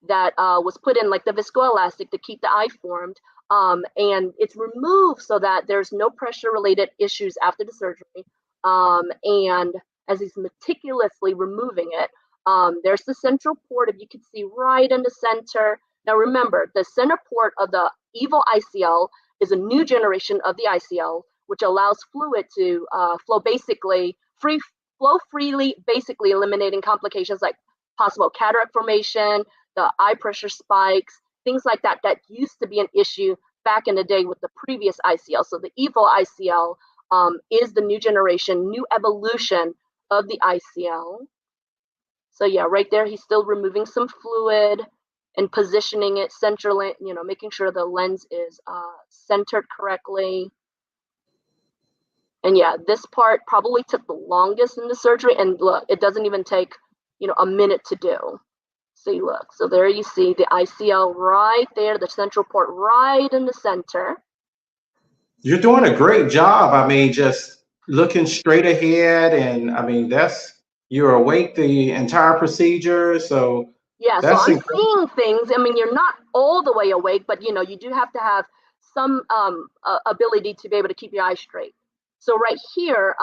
that was put in, like the viscoelastic, to keep the eye formed. And it's removed so that there's no pressure-related issues after the surgery. And as he's meticulously removing it, there's the central port, if you can see right in the center. Now remember, the center port of the EVO ICL is a new generation of the ICL, which allows fluid to flow freely, basically eliminating complications like possible cataract formation, the eye pressure spikes, things like that, that used to be an issue back in the day with the previous ICL. So the EVO ICL is the new generation, new evolution of the ICL. So yeah, right there, he's still removing some fluid and positioning it centrally, you know, making sure the lens is centered correctly. And yeah, this part probably took the longest in the surgery. And look, it doesn't even take, you know, a minute to do. See, look, so there you see the ICL right there, the central port right in the center. You're doing a great job. I mean, just looking straight ahead. And I mean, you're awake the entire procedure. So yeah, so I'm seeing things. I mean, you're not all the way awake, but you know, you do have to have some ability to be able to keep your eyes straight. So right here,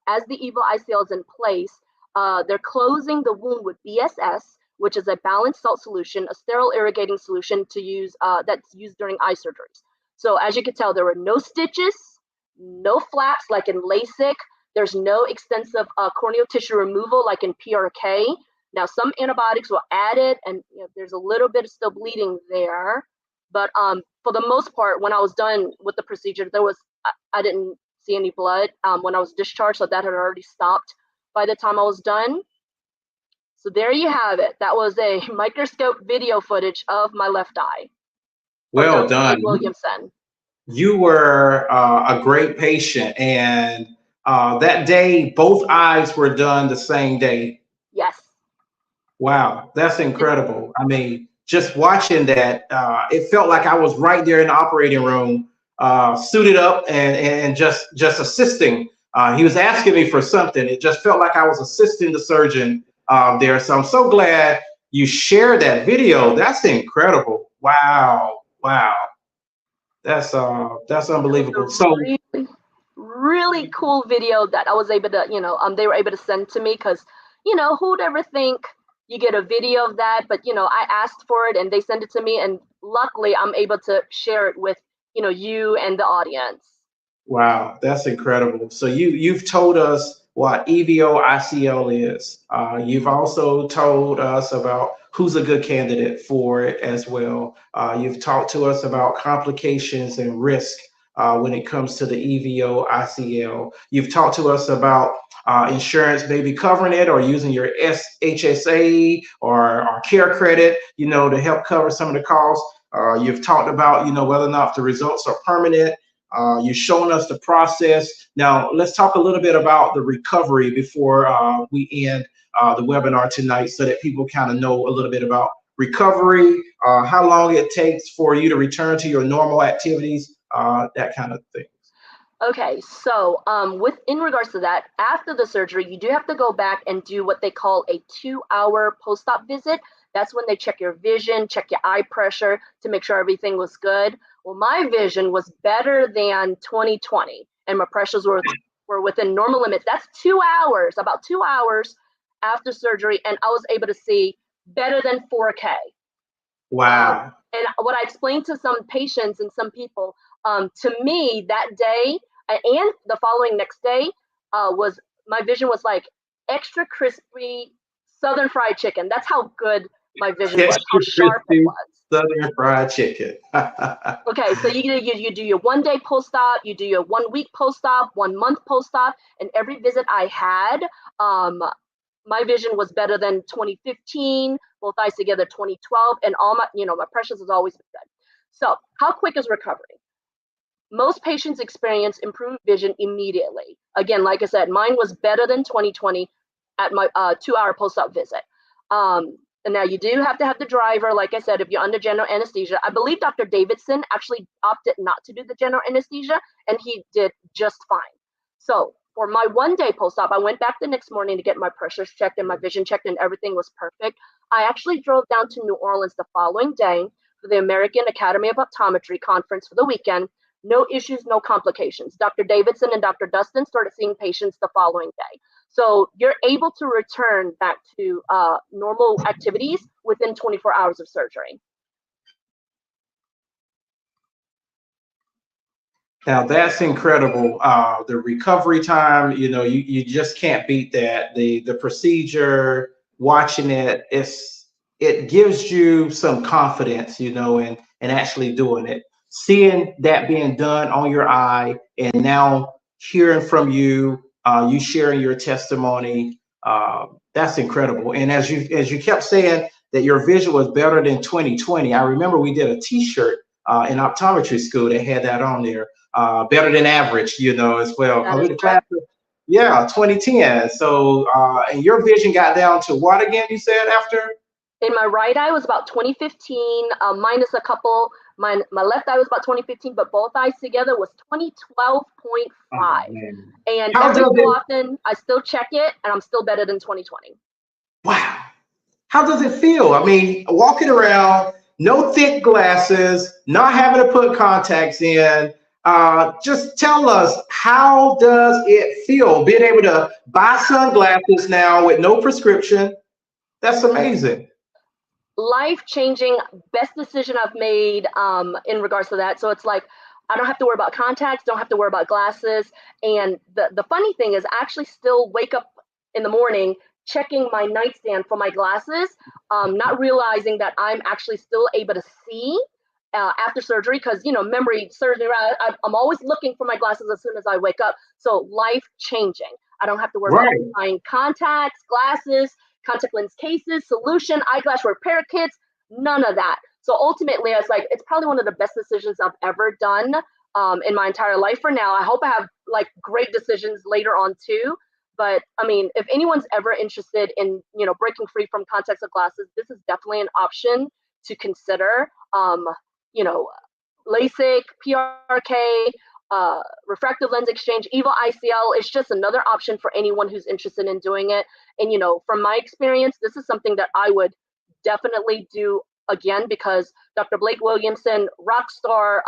as the EVO ICL is in place, they're closing the wound with BSS, which is a balanced salt solution, a sterile irrigating solution to use that's used during eye surgeries. So as you can tell, there were no stitches, no flaps like in LASIK. There's no extensive corneal tissue removal like in PRK. Now, some antibiotics were added, and you know, there's a little bit of still bleeding there. But for the most part, when I was done with the procedure, I didn't see any blood when I was discharged, so that had already stopped by the time I was done. So there you have it. That was a microscope video footage of my left eye. Well done, Williamson. You were a great patient, and that day, both eyes were done the same day. Yes. Wow, that's incredible. I mean, just watching that, it felt like I was right there in the operating room, suited up and just assisting. He was asking me for something. It just felt like I was assisting the surgeon there. So I'm so glad you shared that video. That's incredible. Wow, wow. That's unbelievable. So really cool video that I was able to, you know, they were able to send to me, because, you know, who'd ever think you get a video of that? But, you know, I asked for it and they sent it to me, and luckily I'm able to share it with you and the audience. Wow, that's incredible. So you've told us what EVO ICL is. You've also told us about who's a good candidate for it as well. You've talked to us about complications and risk when it comes to the EVO ICL. You've talked to us about insurance maybe covering it or using your HSA or care credit, to help cover some of the costs. You've talked about, whether or not the results are permanent. You've shown us the process. Now, let's talk a little bit about the recovery before we end the webinar tonight so that people kind of know a little bit about recovery, how long it takes for you to return to your normal activities, that kind of thing. Okay, so in regards to that, after the surgery, you do have to go back and do what they call a 2-hour post-op visit. That's when they check your vision, check your eye pressure to make sure everything was good. Well, my vision was better than 2020, and my pressures were within normal limits. That's 2 hours, about 2 hours after surgery, and I was able to see better than 4K. Wow. And what I explained to some patients and some people, to me that day and the following next day, was my vision was like extra crispy Southern fried chicken. That's how good my vision was, how sharp it was. Southern fried chicken. Okay, so you do your 1 day post-op, you do your 1 week post-op, 1 month post-op, and every visit I had, my vision was better than 2015, both eyes together 2012, and all my pressures has always been good. So how quick is recovery? Most patients experience improved vision immediately. Again, like I said, mine was better than 2020 at my 2-hour post-op visit. And now you do have to have the driver, like I said, if you're under general anesthesia. I believe Dr. Davidson actually opted not to do the general anesthesia, and he did just fine. So for my 1 day post-op, I went back the next morning to get my pressures checked and my vision checked, and everything was perfect. I actually drove down to New Orleans the following day for the American Academy of Optometry conference for the weekend. No issues, no complications. Dr. Davidson and Dr. Dustin started seeing patients the following day. So you're able to return back to normal activities within 24 hours of surgery. Now that's incredible. The recovery time, you just can't beat that. The procedure, watching it gives you some confidence, in actually doing it. Seeing that being done on your eye, and now hearing from you, you sharing your testimony, that's incredible. And as you kept saying that your vision was better than 2020, I remember we did a T-shirt in optometry school that had that on there. Better than average, as well. We the class of, 2010. So, and your vision got down to what again? You said after? In my right eye was about 2015, minus a couple. My left eye was about 2015, but both eyes together was 2012.5. And every so often, I still check it, and I'm still better than 2020. Wow. How does it feel? I mean, walking around, no thick glasses, not having to put contacts in. Just tell us, how does it feel being able to buy sunglasses now with no prescription? That's amazing. Life-changing, best decision I've made in regards to that. So it's like, I don't have to worry about contacts, don't have to worry about glasses. And the funny thing is, I actually still wake up in the morning checking my nightstand for my glasses, not realizing that I'm actually still able to see after surgery, because memory surgery, I'm always looking for my glasses as soon as I wake up. So life-changing. I don't have to worry about buying contacts, glasses, contact lens cases, solution, eyeglass repair kits, none of that. So ultimately, I was like, it's probably one of the best decisions I've ever done in my entire life for now. I hope I have like great decisions later on too. But I mean, if anyone's ever interested in, breaking free from contacts or glasses, this is definitely an option to consider. LASIK, PRK, refractive lens exchange, EVO ICL is just another option for anyone who's interested in doing it. And, from my experience, this is something that I would definitely do again, because Dr. Blake Williamson, rock star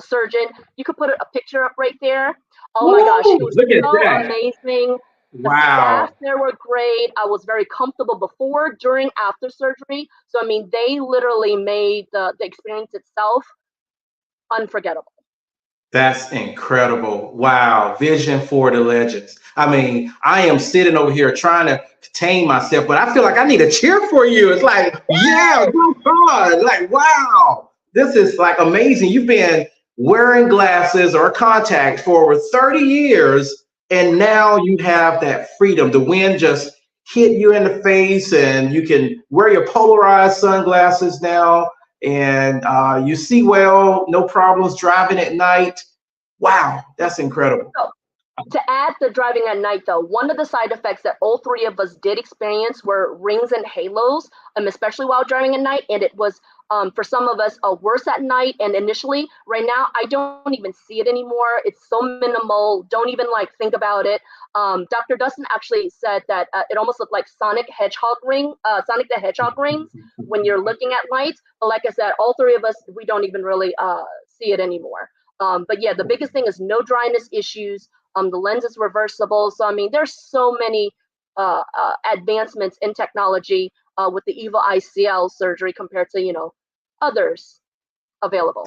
surgeon, you could put a picture up right there. Oh my gosh, he was so amazing. The staff there were great. I was very comfortable before, during, after surgery. So, I mean, they literally made the experience itself unforgettable. That's incredible. Wow. Vision for the legends. I mean, I am sitting over here trying to contain myself, but I feel like I need a cheer for you. It's like, yeah, go on. Like, wow. This is like amazing. You've been wearing glasses or contacts for over 30 years, and now you have that freedom. The wind just hit you in the face, and you can wear your polarized sunglasses now, and you see well, no problems driving at night. Wow, that's incredible. So, to add the driving at night, though, one of the side effects that all three of us did experience were rings and halos, especially while driving at night. And it was, for some of us, worse at night. And initially, right now, I don't even see it anymore. It's so minimal. Don't even like think about it. Dr. Dustin actually said that it almost looked like Sonic the Hedgehog rings when you're looking at lights. But like I said, all three of us, we don't even really see it anymore. But yeah, the biggest thing is no dryness issues. The lens is reversible. So, I mean, there's so many advancements in technology with the EVO ICL surgery compared to, others available.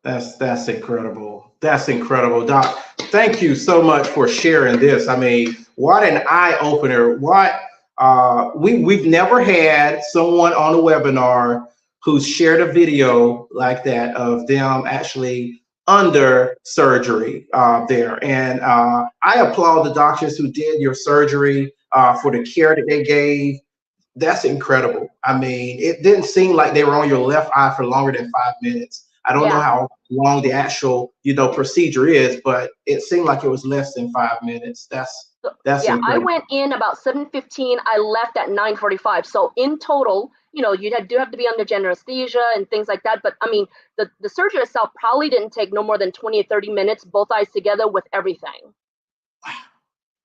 That's incredible. That's incredible, Doc. Thank you so much for sharing this. I mean, what an eye opener. We've never had someone on a webinar who's shared a video like that of them actually under surgery there. And I applaud the doctors who did your surgery for the care that they gave. That's incredible. I mean, it didn't seem like they were on your left eye for longer than 5 minutes. I don't know how long the actual, procedure is, but it seemed like it was less than 5 minutes. That's incredible. I went in about 7:15. I left at 9:45. So in total, you do have to be under general anesthesia and things like that. But I mean, the surgery itself probably didn't take no more than 20 or 30 minutes, both eyes together with everything.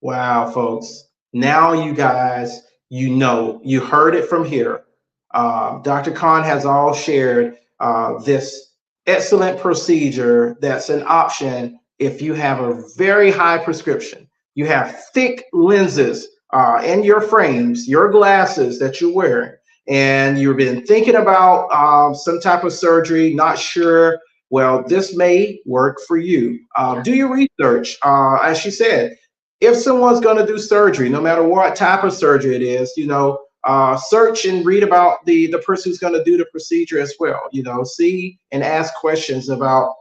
Wow, folks. Now you guys, you heard it from here. Dr. Khan has all shared this excellent procedure that's an option if you have a very high prescription. You have thick lenses in your frames, your glasses that you're wearing, and you've been thinking about some type of surgery, not sure. Well, this may work for you. Do your research. As she said, if someone's going to do surgery, no matter what type of surgery it is, search and read about the person who's going to do the procedure as well. See and ask questions about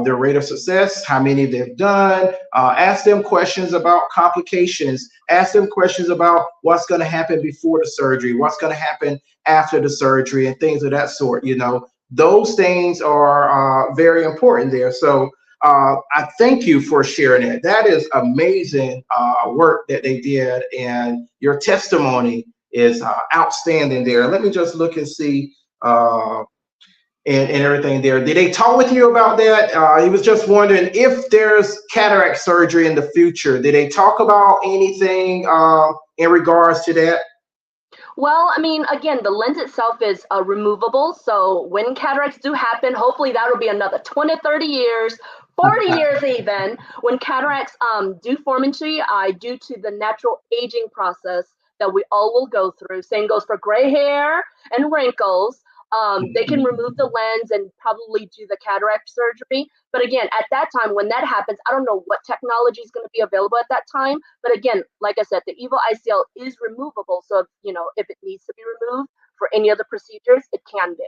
their rate of success, how many they've done. Ask them questions about complications. Ask them questions about what's going to happen before the surgery, what's going to happen after the surgery, and things of that sort. Those things are very important there. So I thank you for sharing it. That is amazing work that they did, and your testimony is outstanding there. Let me just look and see and everything there. Did they talk with you about that? He was just wondering if there's cataract surgery in the future. Did they talk about anything in regards to that? Well, I mean, again, the lens itself is removable. So when cataracts do happen, hopefully that'll be another 20, 30 years, 40 years even, when cataracts do form into your eye due to the natural aging process that we all will go through. Same goes for gray hair and wrinkles. They can remove the lens and probably do the cataract surgery. But again, at that time, when that happens, I don't know what technology is going to be available at that time. But again, like I said, the EVO ICL is removable. So, if it needs to be removed for any other procedures, it can be.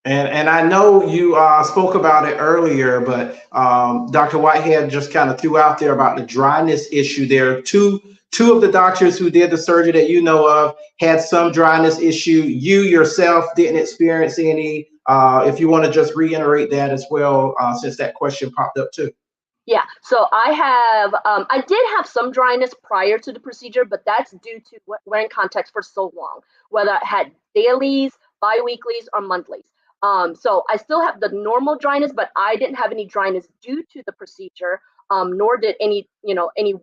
And I know you spoke about it earlier, but Dr. Whitehead just kind of threw out there about the dryness issue there. Two of the doctors who did the surgery that you know of had some dryness issue. You yourself didn't experience any. If you want to just reiterate that as well, since that question popped up too. Yeah, so I did have some dryness prior to the procedure, but that's due to wearing contacts for so long, whether I had dailies, biweeklies, or monthlies. So I still have the normal dryness, but I didn't have any dryness due to the procedure, nor did any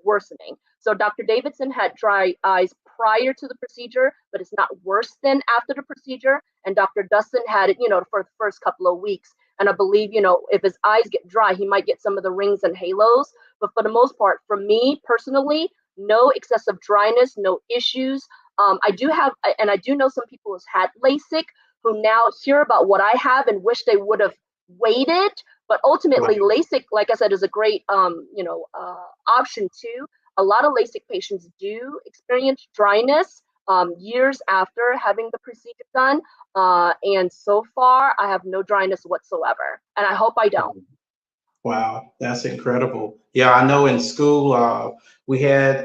worsening. So Dr. Davidson had dry eyes prior to the procedure, but it's not worse than after the procedure. And Dr. Dustin had it, for the first couple of weeks. And I believe, if his eyes get dry, he might get some of the rings and halos. But for the most part, for me personally, no excessive dryness, no issues. I do know some people who's had LASIK who now hear about what I have and wish they would have weighted, but ultimately LASIK, like I said, is a great option too. A lot of LASIK patients do experience dryness years after having the procedure done. And so far, I have no dryness whatsoever. And I hope I don't. Wow, that's incredible. Yeah, I know in school we had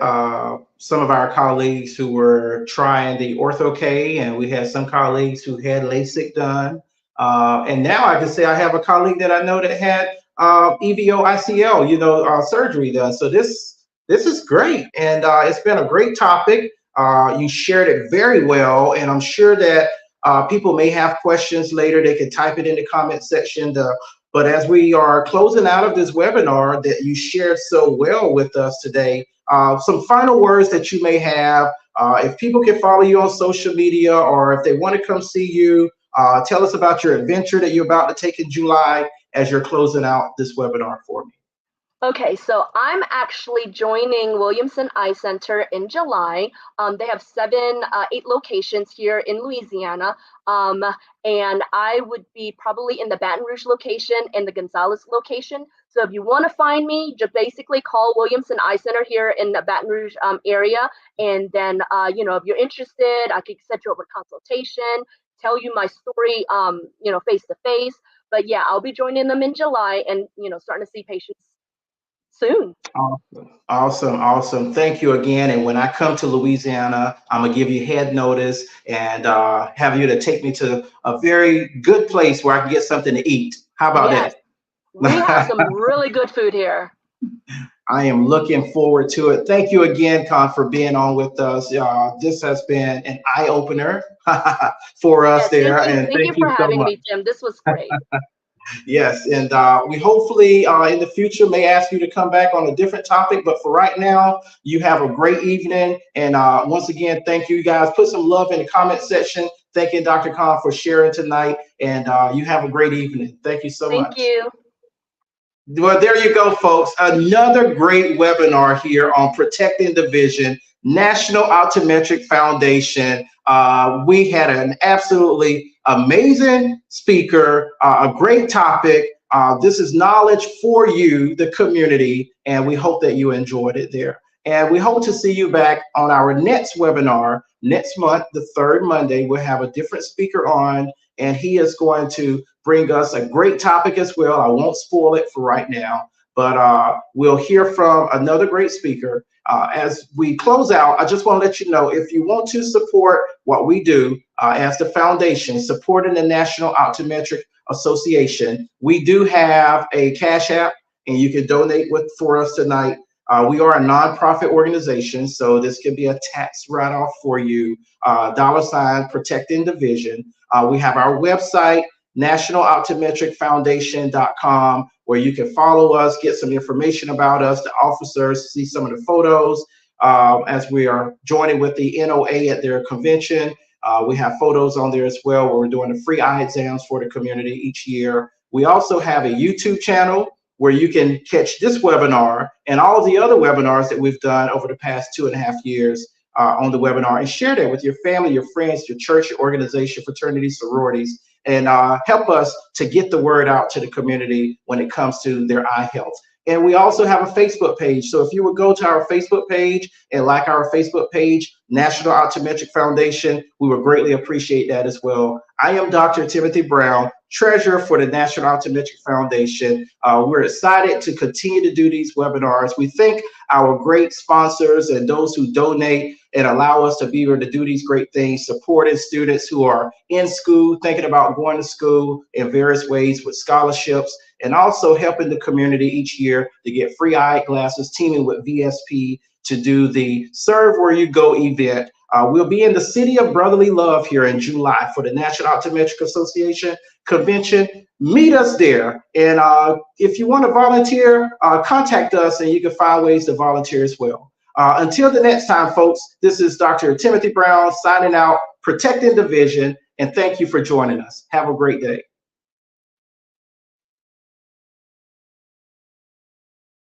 some of our colleagues who were trying the Ortho-K, and we had some colleagues who had LASIK done. And now I can say I have a colleague that I know that had EVO ICL, surgery done. So this is great, and it's been a great topic. You shared it very well, and I'm sure that people may have questions later. They can type it in the comment section. But as we are closing out of this webinar that you shared so well with us today, some final words that you may have. If people can follow you on social media, or if they want to come see you, tell us about your adventure that you're about to take in July as you're closing out this webinar for me. Okay, so I'm actually joining Williamson Eye Center in July. They have 8 locations here in Louisiana. And I would be probably in the Baton Rouge location and the Gonzales location. So if you want to find me, just basically call Williamson Eye Center here in the Baton Rouge area. And then, if you're interested, I could set you up with consultation, tell you my story, face to face. But yeah, I'll be joining them in July and, starting to see patients soon. Awesome. Thank you again. And when I come to Louisiana, I'm gonna give you head notice and have you to take me to a very good place where I can get something to eat. How about that? We have some really good food here. I am looking forward to it. Thank you again, Con, for being on with us. This has been an eye opener for us there. And thank you for having me, Tim. This was great. Yes, and we hopefully in the future may ask you to come back on a different topic, but for right now, you have a great evening. And once again, thank you guys. Put some love in the comment section. Thanking Dr. Khan for sharing tonight, and you have a great evening. Thank you so much. Thank you. Well, there you go, folks. Another great webinar here on Protecting the Vision, National Optometric Foundation. We had an absolutely amazing speaker, a great topic. This is knowledge for you, the community, and we hope that you enjoyed it there. And we hope to see you back on our next webinar next month, the 3rd Monday. We'll have a different speaker on, and he is going to bring us a great topic as well. I won't spoil it for right now, but we'll hear from another great speaker. As we close out, I just want to let you know, if you want to support what we do as the foundation, supporting the National Optometric Association, we do have a Cash App, and you can donate for us tonight. We are a nonprofit organization, so this can be a tax write-off for you. $ Protecting the Vision. We have our website, nationaloptometricfoundation.com, where you can follow us, get some information about us, the officers, see some of the photos as we are joining with the NOA at their convention. We have photos on there as well, where we're doing the free eye exams for the community each year. We also have a YouTube channel where you can catch this webinar and all the other webinars that we've done over the past 2.5 years on the webinar, and share that with your family, your friends, your church, your organization, fraternities, sororities, and help us to get the word out to the community when it comes to their eye health. And we also have a Facebook page. So if you would go to our Facebook page and like our Facebook page, National Optometric Foundation, we would greatly appreciate that as well. I am Dr. Timothy Brown, Treasurer for the National Optometric Foundation. We're excited to continue to do these webinars. We thank our great sponsors and those who donate and allow us to be able to do these great things, supporting students who are in school, thinking about going to school in various ways with scholarships, and also helping the community each year to get free eye glasses, teaming with VSP to do the Serve Where You Go event. We'll be in the City of Brotherly Love here in July for the National Optometric Association convention. Meet us there. And if you want to volunteer, contact us and you can find ways to volunteer as well. Until the next time, folks, this is Dr. Timothy Brown signing out, Protecting the Vision, and thank you for joining us. Have a great day.